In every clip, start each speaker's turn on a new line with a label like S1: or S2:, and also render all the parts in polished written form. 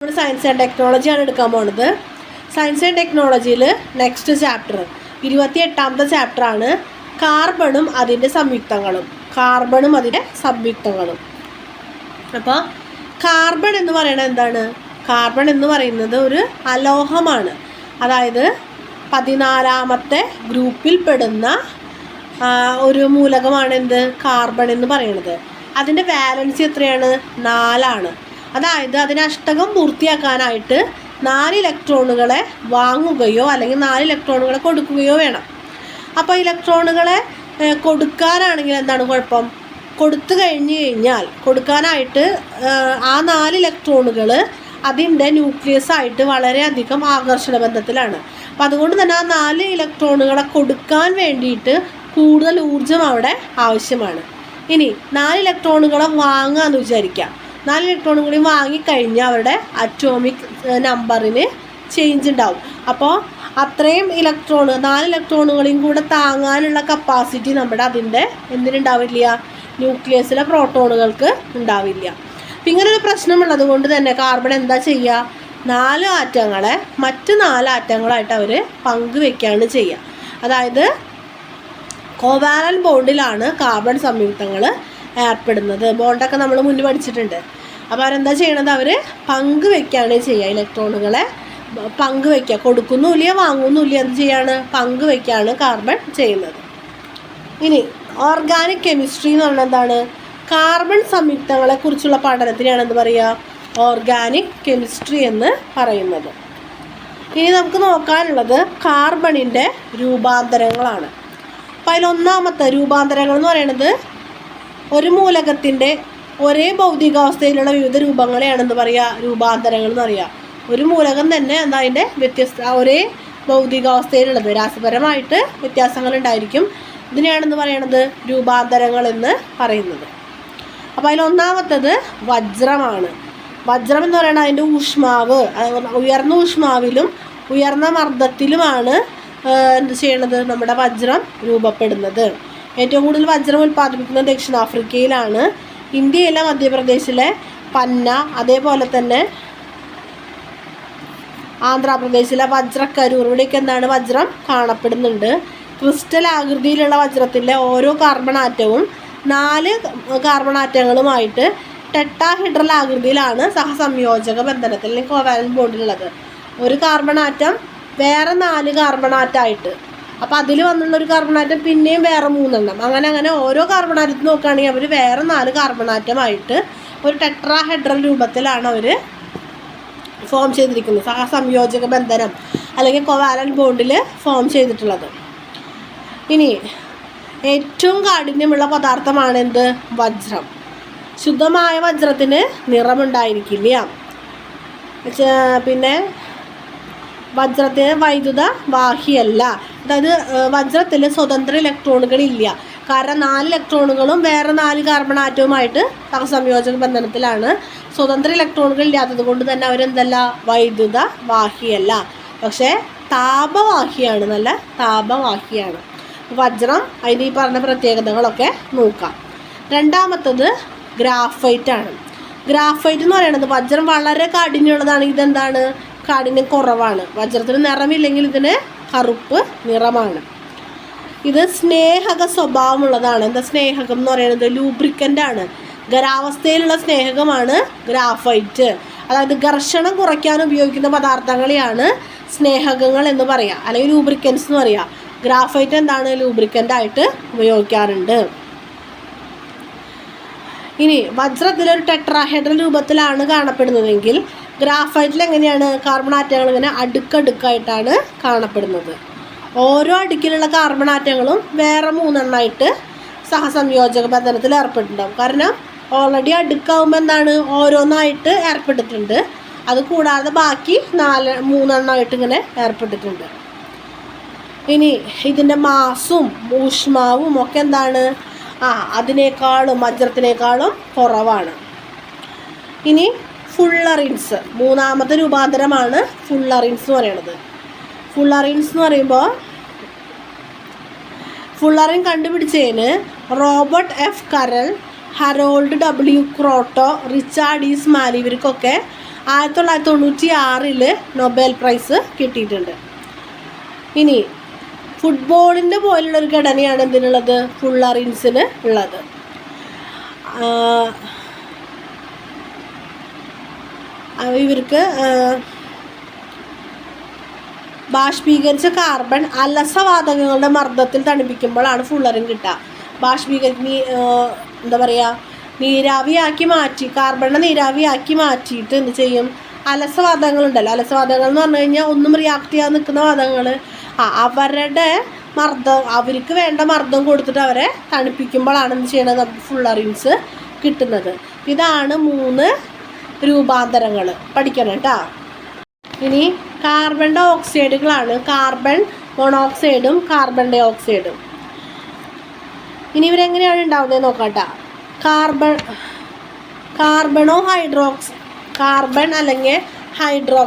S1: നമ്മൾ science and ടെക്നോളജിയാണ് എടുക്കാൻ പോകുന്നത്. സയൻസ് ആൻഡ് ടെക്നോളജിയിൽ നെക്സ്റ്റ് ചാപ്റ്റർ 28ാമത്തെ ചാപ്റ്ററാണ് കാർബണും അതിൻ്റെ സംയുക്തങ്ങളും. അപ്പോൾ കാർബൺ എന്ന് പറയുന്നത് എന്താണ്? കാർബൺ എന്ന് പറയുന്നത് ഒരു അലോഹമാണ്. അതായത് 14ാമത്തെ ഗ്രൂപ്പിൽ പെടുന്ന ഒരു മൂലകമാണ് എന്ത്? കാർബൺ എന്ന് പറയുന്നത്. അതിൻ്റെ വാലൻസി എത്രയാണ്? 4 അതായത് അതിന് അഷ്ടകം പൂർത്തിയാക്കാനായിട്ട് 4 ഇലക്ട്രോണുകളെ വാങ്ങുകയോ അല്ലെങ്കിൽ 4 ഇലക്ട്രോണുകളെ കൊടുക്കുകയോ വേണം. അപ്പോൾ ഇലക്ട്രോണുകളെ കൊടുക്കാനാണെങ്കിൽ എന്താണ് കുഴപ്പം? കൊടുത്തു കഴിഞ്ഞാൽ കൊടുക്കാനായിട്ട് ആ 4 ഇലക്ട്രോണുകൾ അതിൻ്റെ ന്യൂക്ലിയസ് ആയിട്ട് വളരെയധികം ആകർഷണ ബന്ധത്തിലാണ്. അപ്പം അതുകൊണ്ട് തന്നെ ആ 4 ഇലക്ട്രോണുകളെ കൊടുക്കാൻ വേണ്ടിയിട്ട് കൂടുതൽ ഊർജം അവിടെ ആവശ്യമാണ്. ഇനി 4 ഇലക്ട്രോണുകളെ വാങ്ങാമെന്ന് വിചാരിക്കാം. 4 ഇലക്ട്രോണുകളെയും വാങ്ങിക്കഴിഞ്ഞാൽ അവരുടെ അറ്റോമിക് നമ്പറിന് ചേഞ്ച് ഉണ്ടാവും. അപ്പോൾ അത്രയും 4 ഇലക്ട്രോണുകളെയും കൂടെ താങ്ങാനുള്ള കപ്പാസിറ്റി നമ്മുടെ അതിൻ്റെ എന്തിനുണ്ടാവില്ല? ന്യൂക്ലിയസിലെ പ്രോട്ടോണുകൾക്ക് ഉണ്ടാവില്ല. അപ്പം ഇങ്ങനൊരു പ്രശ്നമുള്ളത് കൊണ്ട് തന്നെ കാർബൺ എന്താ ചെയ്യുക? 4 ആറ്റങ്ങളെ മറ്റ് 4 ആറ്റങ്ങളായിട്ട് അവർ പങ്കുവെക്കുകയാണ് ചെയ്യുക. അതായത് കോവാലന്റ് ബോണ്ടിലാണ് കാർബൺ സംയുക്തങ്ങൾ ഏർപ്പെടുന്നത്. ബോണ്ടൊക്കെ നമ്മൾ മുന്നേ പഠിച്ചിട്ടുണ്ട്. അപ്പോൾ അവരെന്താ ചെയ്യണത്? അവർ പങ്കുവെക്കുകയാണ് ചെയ്യുക. ഇലക്ട്രോണുകളെ പങ്കുവെക്കുക. കൊടുക്കുന്നുമില്ല വാങ്ങുന്നുമില്ല, എന്ത് ചെയ്യാണ്? പങ്കുവെക്കുകയാണ് കാർബൺ ചെയ്യുന്നത്. ഇനി ഓർഗാനിക് കെമിസ്ട്രി എന്ന് പറഞ്ഞാൽ എന്താണ്? കാർബൺ സംയുക്തങ്ങളെ കുറിച്ചുള്ള പഠനത്തിനാണ് എന്ത് പറയുക? ഓർഗാനിക് കെമിസ്ട്രി എന്ന് പറയുന്നത്. ഇനി നമുക്ക് നോക്കാനുള്ളത് കാർബണിൻ്റെ രൂപാന്തരങ്ങളാണ്. അപ്പോൾ അതിലൊന്നാമത്തെ രൂപാന്തരങ്ങൾ എന്ന് പറയുന്നത് ഒരു മൂലകത്തിൻ്റെ ഒരേ ഭൗതികാവസ്ഥയിലുള്ള വിവിധ രൂപങ്ങളെയാണെന്ന് പറയുക രൂപാന്തരങ്ങൾ എന്ന് പറയുക. ഒരു മൂലകം തന്നെ എന്താ അതിൻ്റെ ഒരേ ഭൗതികാവസ്ഥയിലുള്ളത്, രാസപരമായിട്ട് വ്യത്യാസങ്ങളുണ്ടായിരിക്കും. ഇതിനെയാണെന്ന് പറയണത് രൂപാന്തരങ്ങൾ എന്ന് പറയുന്നത്. അപ്പോൾ അതിലൊന്നാമത്തത് വജ്രമാണ്. വജ്രം എന്ന് പറയുന്നത് അതിൻ്റെ ഊഷ്മാവ്, ഉയർന്ന ഊഷ്മാവിലും ഉയർന്ന മർദ്ദത്തിലുമാണ് എന്ത് ചെയ്യണത്? നമ്മുടെ വജ്രം രൂപപ്പെടുന്നത്. ഏറ്റവും കൂടുതൽ വജ്രം ഉൽപ്പാദിപ്പിക്കുന്നത് ദക്ഷിണാഫ്രിക്കയിലാണ്. ഇന്ത്യയിലെ മധ്യപ്രദേശിലെ പന്ന, അതേപോലെ തന്നെ ആന്ധ്രാപ്രദേശിലെ വജ്രക്കരൂർ, ഇവിടെയൊക്കെ എന്താണ് വജ്രം കാണപ്പെടുന്നുണ്ട്. ക്രിസ്റ്റൽ ആകൃതിയിലുള്ള വജ്രത്തിൻ്റെ ഓരോ കാർബൺ ആറ്റവും 4 കാർബൺ ആറ്റങ്ങളുമായിട്ട് ടെട്രാഹെഡ്രൽ ആകൃതിയിലാണ് സഹസംയോജക ബന്ധനത്തിൽ അല്ലെങ്കിൽ കോവാലന്റ് ബോണ്ടിലുള്ളത്. ഒരു കാർബൺ ആറ്റം വേറെ 4 കാർബൺ ആറ്റമായിട്ട്, അപ്പോൾ അതിൽ വന്നുള്ള ഒരു കാർബൺ ആറ്റം പിന്നെയും വേറെ 3 അങ്ങനെ ഓരോ കാർബൺ ആറ്റത്തിൽ നോക്കുകയാണെങ്കിൽ അവർ വേറെ 4 കാർബൺ ആറ്റമായിട്ട് ഒരു ടെട്രാഹെഡ്രൽ രൂപത്തിലാണ് അവർ ഫോം ചെയ്തിരിക്കുന്നത്. സഹസംയോജക ബന്ധനം അല്ലെങ്കിൽ കോവാലന്റ് ബോണ്ടിൽ ഫോം ചെയ്തിട്ടുള്ളത്. ഇനി ഏറ്റവും കാഠിന്യമുള്ള പദാർത്ഥമാണ് എന്ത്? വജ്രം. ശുദ്ധമായ വജ്രത്തിന് നിറമുണ്ടായിരിക്കില്ല. പിന്നെ വജ്രത്തിന് വൈദ്യുത വാഹിയല്ല. അതായത് വജ്രത്തിൽ സ്വതന്ത്ര ഇലക്ട്രോണുകളില്ല. കാരണം 4 ഇലക്ട്രോണുകളും വേറെ 4 കാർബൺ ആറ്റവുമായിട്ട് സഹസംയോജക ബന്ധനത്തിലാണ്. സ്വതന്ത്ര ഇലക്ട്രോണുകൾ ഇല്ലാത്തത് കൊണ്ട് തന്നെ അവരെന്തല്ല? വൈദ്യുത വാഹിയല്ല. പക്ഷേ താപവാഹിയാണ്, നല്ല താപവാഹിയാണ്. വജ്രം അതിൻ്റെ ഈ പറഞ്ഞ പ്രത്യേകതകളൊക്കെ നോക്കാം. രണ്ടാമത്തത് ഗ്രാഫൈറ്റ് ആണ്. ഗ്രാഫൈറ്റ് എന്ന് പറയുന്നത് വജ്രം വളരെ കാഠിന്യമുള്ളതാണ്. ഇതെന്താണ്? കാഠിന്യം കുറവാണ്. വജ്രത്തിന് നിറമില്ലെങ്കിൽ ഇതിന് കറുപ്പ് നിറമാണ്. ഇത് സ്നേഹക സ്വഭാവമുള്ളതാണ്. എന്താ സ്നേഹകം എന്ന് പറയുന്നത്? ലൂബ്രിക്കൻ്റ് ആണ്. ഖരാവസ്ഥയിലുള്ള സ്നേഹകമാണ് ഗ്രാഫൈറ്റ്. അതായത് ഘർഷണം കുറയ്ക്കാൻ ഉപയോഗിക്കുന്ന പദാർത്ഥങ്ങളെയാണ് സ്നേഹകങ്ങൾ എന്ന് പറയുക, അല്ലെങ്കിൽ ലൂബ്രിക്കൻസ് എന്ന് പറയുക. ഗ്രാഫൈറ്റ് എന്താണ്? ലൂബ്രിക്കൻ്റ് ആയിട്ട് ഉപയോഗിക്കാറുണ്ട്. ഇനി വജ്രത്തിലൊരു ടെട്രാഹെഡ്രൽ രൂപത്തിലാണ് കാണപ്പെടുന്നതെങ്കിൽ ഗ്രാഫൈറ്റിൽ എങ്ങനെയാണ്? കാർബൺ ആറ്റങ്ങൾ ഇങ്ങനെ അടുക്കടുക്കായിട്ടാണ് കാണപ്പെടുന്നത്. ഓരോ അടുക്കിലുള്ള കാർബൺ ആറ്റങ്ങളും വേറെ 3 സഹസംയോജക ബന്ധനത്തിൽ ഏർപ്പെട്ടിട്ടുണ്ടാകും. കാരണം ഓൾറെഡി അടുക്കാവുമ്പോൾ എന്താണ്? ഓരോന്നായിട്ട് ഏർപ്പെട്ടിട്ടുണ്ട്. അത് കൂടാതെ ബാക്കി 3 ഇങ്ങനെ ഏർപ്പെട്ടിട്ടുണ്ട്. ഇനി ഇതിൻ്റെ മാസും ഊഷ്മാവും ഒക്കെ എന്താണ്? അതിനേക്കാളും വജ്രത്തിനേക്കാളും കുറവാണ്. ഇനി ഫുള്ളറിൻസ്, മൂന്നാമത്തെ രൂപാന്തരമാണ് ഫുള്ളറിൻസ് എന്ന് പറയുന്നത്. ഫുള്ളറിൻസ് എന്ന് പറയുമ്പോൾ ഫുള്ളറിൻ കണ്ടുപിടിച്ചതിന് Robert F Curl, Harold W Kroto, Richard E Smalley ഇവർക്കൊക്കെ 1996 നൊബേൽ പ്രൈസ് കിട്ടിയിട്ടുണ്ട്. ഇനി ഫുട്ബോളിൻ്റെ പോലുള്ളൊരു ഘടനയാണ് എന്തിനുള്ളത്? ഫുള്ളറിൻസിന് ഉള്ളത്. ഇവർക്ക് ബാഷ്പീകരിച്ച കാർബൺ അലസവാതകങ്ങളുടെ മർദ്ദത്തിൽ തണുപ്പിക്കുമ്പോഴാണ് ഫുള്ളറിൻ കിട്ടുക. എന്താ പറയുക, നീരാവിയാക്കി മാറ്റി, കാർബണിനെ നീരാവിയാക്കി മാറ്റിയിട്ട് എന്ത് ചെയ്യും? അലസവാതകങ്ങളുണ്ടല്ലോ, അലസവാതകങ്ങൾ എന്ന് പറഞ്ഞു കഴിഞ്ഞാൽ ഒന്നും റിയാക്ട് ചെയ്യാൻ നിൽക്കുന്ന വാതകങ്ങൾ, അവരുടെ അവർക്ക് വേണ്ട മർദ്ദം കൊടുത്തിട്ട് അവരെ തണുപ്പിക്കുമ്പോഴാണ് എന്ത് ചെയ്യണത്? നമുക്ക് ഫുള്ളറിൻസ് കിട്ടുന്നത്. ഇതാണ് 3 രൂപാന്തരങ്ങൾ. പഠിക്കണം കേട്ടോ. ഇനി കാർബൺ ഡൈ ഓക്സൈഡുകളാണ് കാർബൺ മോണോക്സൈഡും കാർബൺ ഡൈ ഓക്സൈഡും. ഇനി ഇവരെങ്ങനെയാണ് ഉണ്ടാവുന്നത് നോക്കാം കേട്ടോ. കാർബൺ അല്ലെങ്കിൽ ഹൈഡ്രോ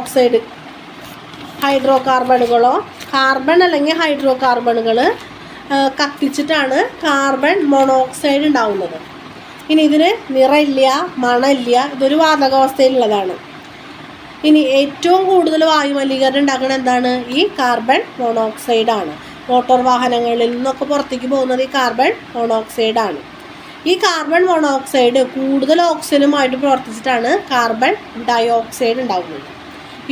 S1: കാർബണുകളോ കാർബൺ അല്ലെങ്കിൽ ഹൈഡ്രോ കാർബണുകൾ കത്തിച്ചിട്ടാണ് കാർബൺ മോണോക്സൈഡ് ഉണ്ടാവുന്നത്. ഇനി ഇതിന് നിറമില്ല, മണമില്ല, ഇതൊരു വാതകാവസ്ഥയിലുള്ളതാണ്. ഇനി ഏറ്റവും കൂടുതൽ വായുമലിനീകരണം ഉണ്ടാക്കുന്നത് എന്താണ്? ഈ കാർബൺ മോണോക്സൈഡാണ്. മോട്ടോർ വാഹനങ്ങളിൽ നിന്നൊക്കെ പുറത്തേക്ക് പോകുന്നത് ഈ കാർബൺ മോണോക്സൈഡാണ്. ഈ കാർബൺ മോണോക്സൈഡ് കൂടുതൽ ഓക്സിജനുമായിട്ട് പ്രവർത്തിച്ചിട്ടാണ് കാർബൺ ഡൈ ഓക്സൈഡ് ഉണ്ടാകുന്നത്.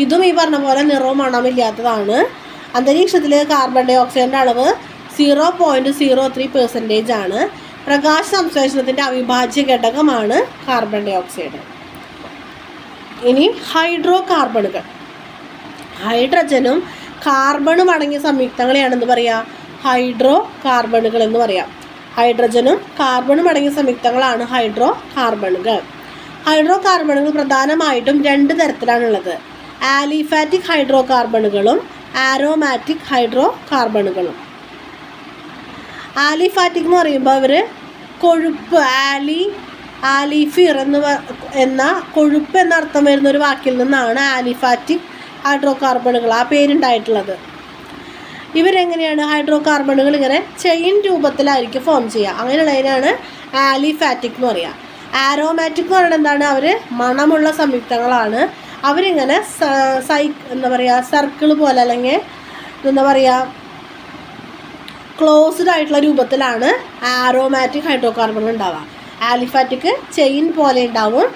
S1: ഇതും ഈ പറഞ്ഞ പോലെ നിറവും മണമില്ലാത്തതാണ്. അന്തരീക്ഷത്തിൽ കാർബൺ ഡൈ ഓക്സൈഡിൻ്റെ അളവ് 0.03% ആണ്. പ്രകാശ സംശ്ലേഷണത്തിൻ്റെ അവിഭാജ്യ ഘടകമാണ് കാർബൺ ഡൈ ഓക്സൈഡ്. ഇനി ഹൈഡ്രോ കാർബണുകൾ. ഹൈഡ്രജനും കാർബണും അടങ്ങിയ സംയുക്തങ്ങളെയാണെന്ന് പറയാം ഹൈഡ്രോ കാർബണുകൾ എന്ന് പറയാം. ഹൈഡ്രജനും കാർബണും അടങ്ങിയ സംയുക്തങ്ങളാണ് ഹൈഡ്രോ കാർബണുകൾ. ഹൈഡ്രോ കാർബണുകൾ പ്രധാനമായിട്ടും 2 തരത്തിലാണുള്ളത്. ആലിഫാറ്റിക് ഹൈഡ്രോ കാർബണുകളും ആരോമാറ്റിക് ഹൈഡ്രോ കാർബണുകളും. ആലിഫാറ്റിക് എന്ന് പറയുമ്പോൾ ഇവർ കൊഴുപ്പ്, ആലിഫിർ എന്ന കൊഴുപ്പ് എന്നർത്ഥം വരുന്ന ഒരു വാക്കിൽ നിന്നാണ് ആലിഫാറ്റിക് ഹൈഡ്രോ കാർബണുകൾ ആ പേരുണ്ടായിട്ടുള്ളത്. ഇവരെങ്ങനെയാണ്? ഹൈഡ്രോ കാർബണുകൾ ഇങ്ങനെ ചെയിൻ രൂപത്തിലായിരിക്കും ഫോം ചെയ്യുക. അങ്ങനെയുള്ളതിനാണ് ആലിഫാറ്റിക് എന്ന് പറയുക. ആരോമാറ്റിക് എന്ന് പറയുന്നത് എന്താണ്? അവർ മണമുള്ള സംയുക്തങ്ങളാണ്. അവരിങ്ങനെ എന്താ പറയുക, സർക്കിൾ പോലെ അല്ലെങ്കിൽ എന്താ പറയുക ക്ലോസ്ഡ് ആയിട്ടുള്ള രൂപത്തിലാണ് ആരോമാറ്റിക് ഹൈഡ്രോ കാർബണുകൾ ഉണ്ടാവുക. ആലിഫാറ്റിക് ചെയിൻ പോലെ ഉണ്ടാവും.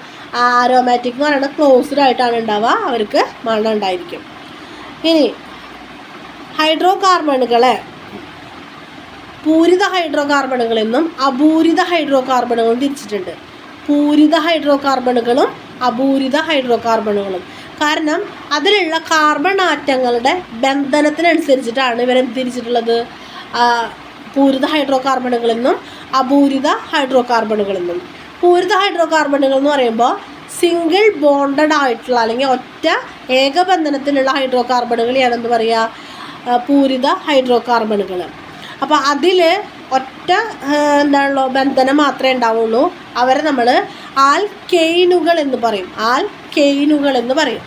S1: ആരോമാറ്റിക് എന്ന് പറയുന്നത് ക്ലോസ്ഡ് ആയിട്ടാണ് ഉണ്ടാവുക. അവർക്ക് മണം ഉണ്ടായിരിക്കും. ഇനി ഹൈഡ്രോ കാർബണുകളെ പൂരിത ഹൈഡ്രോ കാർബണുകളെന്നും അപൂരിത ഹൈഡ്രോ കാർബണുകളും തിരിച്ചിട്ടുണ്ട്. പൂരിത ഹൈഡ്രോ കാർബണുകളും അപൂരിത ഹൈഡ്രോ കാർബണുകളും. കാരണം അതിലുള്ള കാർബൺ ആറ്റങ്ങളുടെ ബന്ധനത്തിനനുസരിച്ചിട്ടാണ് ഇവരെ തിരിച്ചിട്ടുള്ളത്. പൂരിത ഹൈഡ്രോ കാർബണുകളെന്നും അപൂരിത ഹൈഡ്രോ കാർബണുകളെന്നും. പൂരിത ഹൈഡ്രോ കാർബണുകൾ എന്ന് പറയുമ്പോൾ സിംഗിൾ ബോണ്ടഡ് ആയിട്ടുള്ള അല്ലെങ്കിൽ ഒറ്റ ഏകബന്ധനത്തിലുള്ള ഹൈഡ്രോ കാർബണുകളെയാണെന്ന് പറയുക പൂരിത ഹൈഡ്രോ കാർബണുകൾ. അപ്പോൾ അതിൽ ഒറ്റ എന്താണല്ലോ ബന്ധനം മാത്രമേ ഉണ്ടാവുള്ളൂ. അവരെ നമ്മൾ ആൽക്കെയിനുകൾ എന്ന് പറയും. ആൽക്കെയിനുകൾ എന്ന് പറയും.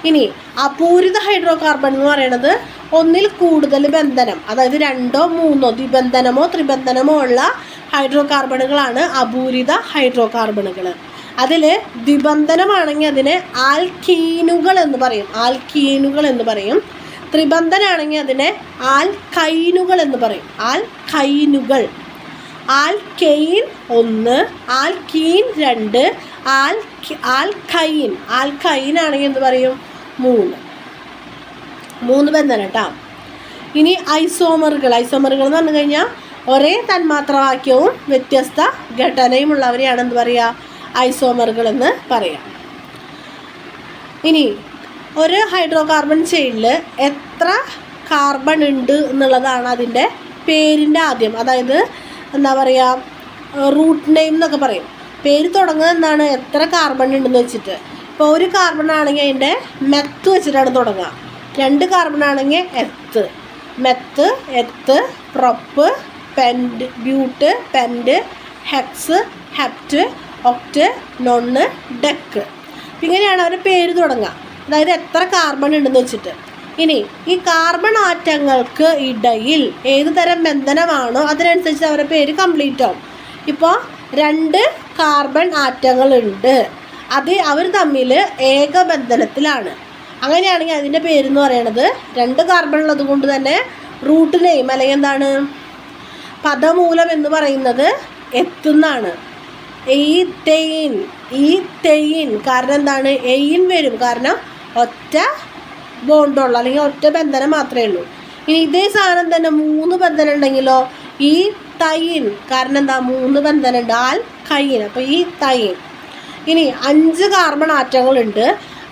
S1: ഇനി അപൂരിത ഹൈഡ്രോ കാർബൺ എന്ന് പറയുന്നത് ഒന്നിൽ കൂടുതൽ ബന്ധനം, അതായത് 2ഓ 3ഓ ദ്വിബന്ധനമോ ത്രിബന്ധനമോ ഉള്ള ഹൈഡ്രോ കാർബണുകളാണ് അപൂരിത ഹൈഡ്രോ കാർബണുകൾ. അതിൽ ദ്വിബന്ധനമാണെങ്കിൽ അതിനെ ആൽക്കീനുകൾ എന്ന് പറയും. ആൽക്കീനുകൾ എന്ന് പറയും. ത്രിബന്ധനാണെങ്കിൽ അതിനെ ആൽക്കൈനുകൾ എന്ന് പറയും. ആൽക്കൈനുകൾ. Alkane 1, alkene 2, alkyne. ആൽക്കൈൻ ആണെങ്കിൽ എന്ത് പറയും? 3 ബന്ധനം കേട്ടോ. ഇനി ഐസോമറുകൾ. ഐസോമറുകൾ എന്ന് പറഞ്ഞു കഴിഞ്ഞാൽ ഒരേ തന്മാത്രവാക്യവും വ്യത്യസ്ത ഘടനയുമുള്ളവരെയാണ് എന്ത് പറയുക? ഐസോമറുകൾ എന്ന് പറയാം. ഇനി ഒരു ഹൈഡ്രോ കാർബൺ ചെയിനിൽ എത്ര കാർബൺ ഉണ്ട് എന്നുള്ളതാണ് അതിൻ്റെ പേരിൻ്റെ ആദ്യം. അതായത് എന്താ പറയുക, റൂട്ട് നെയിം എന്നൊക്കെ പറയും. പേര് തുടങ്ങുന്നത് എന്താണ്? എത്ര കാർബൺ ഉണ്ടെന്ന് വെച്ചിട്ട്. ഇപ്പോൾ ഒരു കാർബൺ ആണെങ്കിൽ അതിൻ്റെ മെത്ത് വെച്ചിട്ടാണ് തുടങ്ങുക. 2 കാർബൺ ആണെങ്കിൽ eth, meth, eth, prop, pent, but, pent, hex, hept, oct, non, dec. ഇങ്ങനെയാണ് അവരുടെ പേര് തുടങ്ങുക. അതായത് എത്ര കാർബൺ ഉണ്ടെന്ന് വെച്ചിട്ട്. ഇനി ഈ കാർബൺ ആറ്റങ്ങൾക്ക് ഇടയിൽ ഏത് തരം ബന്ധനമാണോ അതിനനുസരിച്ച് അവരുടെ പേര് കംപ്ലീറ്റ് ആവും. ഇപ്പോൾ 2 കാർബൺ ആറ്റങ്ങളുണ്ട്. അവർ തമ്മിൽ ഏകബന്ധനത്തിലാണ്. അങ്ങനെയാണെങ്കിൽ അതിൻ്റെ പേരെന്ന് പറയണത് 2 കാർബൺ ഉള്ളത് കൊണ്ട് തന്നെ റൂട്ട് നെയിം അല്ലെങ്കിൽ എന്താണ് പദമൂലം എന്ന് പറയുന്നത് എത്തുന്നാണ്. ഈതെയിൻ കാരണം എന്താണ് എയിൻ വരും, കാരണം ഒറ്റ ബോണ്ടുള്ള അല്ലെങ്കിൽ ഒറ്റ ബന്ധനം മാത്രമേ ഉള്ളൂ. ഇനി ഇതേ സാധനം തന്നെ 3 ബന്ധനം ഉണ്ടെങ്കിലോ ഈ തൈൻ കാരണം എന്താ 3 ബന്ധനം ഉണ്ട്, ആൽക്കൈൻ. അപ്പോൾ ഈ തൈൻ. ഇനി 5 കാർബൺ ആറ്റങ്ങളുണ്ട്,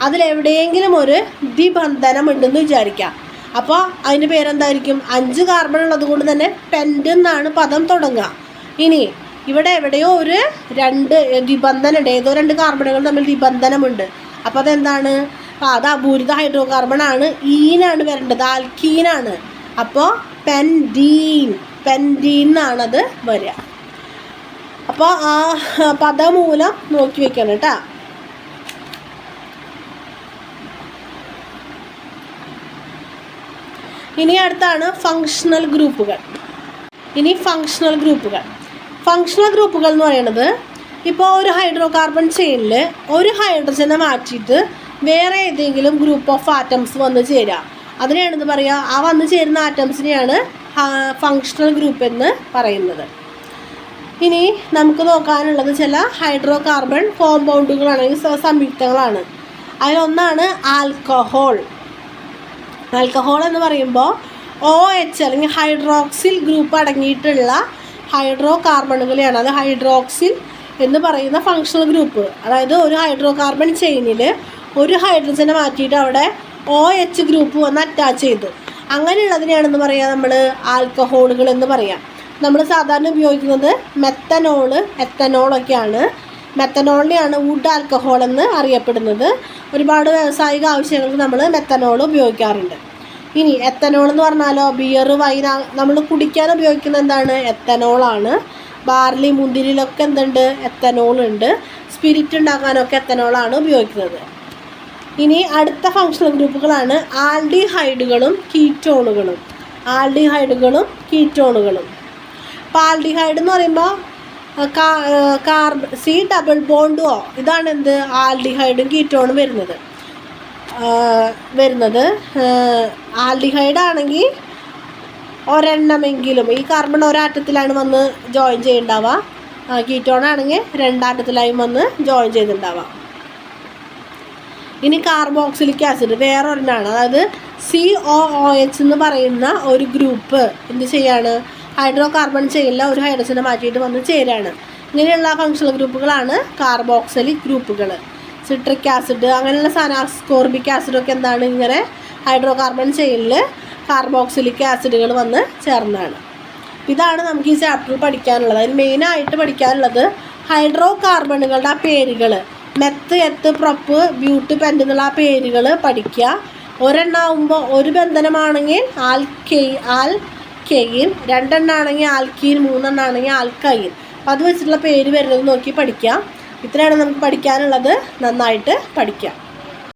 S1: അതിലെവിടെയെങ്കിലും ഒരു ദ്വിബന്ധനം ഉണ്ടെന്ന് വിചാരിക്കാം. അപ്പോൾ അതിൻ്റെ പേരെന്തായിരിക്കും? 5 കാർബൺ ഉള്ളത് കൊണ്ട് തന്നെ പെൻഡ് എന്നാണ് പദം തുടങ്ങുക. ഇനി ഇവിടെ എവിടെയോ ഒരു 2 ദ്വിബന്ധനം ഉണ്ട്, ഏതോ 2 കാർബണുകൾ തമ്മിൽ ദ്വിബന്ധനമുണ്ട്. അപ്പോൾ അതെന്താണ്? അത് അപൂരിത ഹൈഡ്രോ കാർബൺ ആണ്, ഈനാണ് വരേണ്ടത്, ആൽക്കീനാണ്. അപ്പോൾ പെൻഡീൻ എന്നാണത് വരിക. അപ്പോൾ ആ പദമൂലം നോക്കി വെക്കണം കേട്ടോ. ഇനി അടുത്താണ് ഫങ്ഷണൽ ഗ്രൂപ്പുകൾ. ഫങ്ഷണൽ ഗ്രൂപ്പുകൾ എന്ന് പറയുന്നത് ഇപ്പോൾ ഒരു ഹൈഡ്രോ കാർബൺ ചെയിനിൽ ഒരു ഹൈഡ്രജനെ മാറ്റിയിട്ട് വേറെ ഏതെങ്കിലും ഗ്രൂപ്പ് ഓഫ് ആറ്റംസ് വന്ന് ചേരുക, അതിനെയാണെന്ന് പറയുക. ആ വന്ന് ചേരുന്ന ആറ്റംസിനെയാണ് ഫങ്ഷണൽ ഗ്രൂപ്പ് എന്ന് പറയുന്നത്. ഇനി നമുക്ക് നോക്കാനുള്ളത് ചില ഹൈഡ്രോ കാർബൺ കോമ്പൗണ്ടുകളാണെങ്കിൽ സംയുക്തങ്ങളാണ്. അതിലൊന്നാണ് ആൽക്കഹോൾ എന്ന് പറയുമ്പോൾ OH അല്ലെങ്കിൽ ഹൈഡ്രോക്സിൽ ഗ്രൂപ്പ് അടങ്ങിയിട്ടുള്ള ഹൈഡ്രോ കാർബണുകളെയാണ് അത് ഹൈഡ്രോക്സിൽ എന്ന് പറയുന്ന ഫങ്ഷണൽ ഗ്രൂപ്പ്. അതായത് ഒരു ഹൈഡ്രോ കാർബൺ ചെയിനിൽ ഒരു ഹൈഡ്രജനെ മാറ്റിയിട്ട് അവിടെ OH ഗ്രൂപ്പ് വന്ന് അറ്റാച്ച് ചെയ്തു, അങ്ങനെയുള്ളതിനെയാണെന്ന് പറയുക നമ്മൾ ആൽക്കഹോളുകൾ എന്ന് പറയാം. നമ്മൾ സാധാരണ ഉപയോഗിക്കുന്നത് മെത്തനോള്, എത്തനോളൊക്കെയാണ്. മെത്തനോളിനെയാണ് വുഡ് ആൽക്കഹോൾ എന്ന് അറിയപ്പെടുന്നത്. ഒരുപാട് വ്യാവസായിക ആവശ്യങ്ങൾക്ക് നമ്മൾ മെത്തനോൾ ഉപയോഗിക്കാറുണ്ട്. ഇനി എത്തനോൾ എന്ന് പറഞ്ഞാലോ ബിയർ, വൈൻ നമ്മൾ കുടിക്കാൻ ഉപയോഗിക്കുന്ന എന്താണ്? എത്തനോളാണ്. ബാർലി, മുന്തിരിയിലൊക്കെ എന്തുണ്ട്? എത്തനോൾ ഉണ്ട്. സ്പിരിറ്റ് ഉണ്ടാക്കാനൊക്കെ എത്തനോളാണ് ഉപയോഗിക്കുന്നത്. ഇനി അടുത്ത ഫങ്ഷണൽ ഗ്രൂപ്പുകളാണ് ആൽഡിഹൈഡുകളും കീറ്റോണുകളും. അപ്പോൾ ആൽഡിഹൈഡ് എന്ന് പറയുമ്പോൾ C ഡബിൾ ബോണ്ടോ ഇതാണ് എന്ത്? ആൽഡിഹൈഡും കീറ്റോണും വരുന്നത്. ആൽഡിഹൈഡ് ആണെങ്കിൽ ഒരെണ്ണമെങ്കിലും ഈ കാർബൺ ഒരാറ്റത്തിലാണ് വന്ന് ജോയിൻ ചെയ്യുന്നുണ്ടാവുക. കീറ്റോൺ ആണെങ്കിൽ 2 ആറ്റത്തിലായും വന്ന് ജോയിൻ ചെയ്തിട്ടുണ്ടാവുക. ഇനി കാർബോക്സിലിക് ആസിഡ് വേറെ ഒരെണ്ണമാണ്. അതായത് COOH എന്ന് പറയുന്ന ഒരു ഗ്രൂപ്പ് എന്ത് ചെയ്യാണ്? ഹൈഡ്രോ കാർബൺ ചെയിനിൽ ഒരു ഹൈഡ്രജനെ മാറ്റിയിട്ട് വന്ന് ചേരാണ്. ഇങ്ങനെയുള്ള ഫങ്ഷണൽ ഗ്രൂപ്പുകളാണ് കാർബോക്സിലിക് ഗ്രൂപ്പുകൾ. സിട്രിക് ആസിഡ് അങ്ങനെയുള്ള സാധനം, അസ്കോർബിക് ആസിഡൊക്കെ എന്താണ്? ഇങ്ങനെ ഹൈഡ്രോ കാർബൺ ചെയിനിൽ കാർബോക്സിലിക് ആസിഡുകൾ വന്ന് ചേർന്നതാണ്. ഇതാണ് നമുക്ക് ഈ ചാപ്റ്ററിൽ പഠിക്കാനുള്ളത്. അതിൽ മെയിനായിട്ട് പഠിക്കാനുള്ളത് ഹൈഡ്രോ കാർബണുകളുടെ ആ പേരുകൾ, മെത്ത്, എത്ത്, പ്രൊപ്പ്, ബ്യൂട്ട്, പെൻഡ് എന്നുള്ള ആ പേരുകൾ പഠിക്കുക. ഒരെണ്ണമാകുമ്പോൾ ഒരു ബന്ധനമാണെങ്കിൽ ആൽക്കെയിൻ, 2 എണ്ണമാണെങ്കിൽ ആൽക്കീൻ, 3 എണ്ണമാണെങ്കിൽ ആൽക്കൈൻ. അപ്പോൾ അത് വെച്ചിട്ടുള്ള പേര് വരുന്നത് നോക്കി പഠിക്കാം. ഇത്രയാണ് നമുക്ക് പഠിക്കാനുള്ളത്. നന്നായിട്ട് പഠിക്കാം.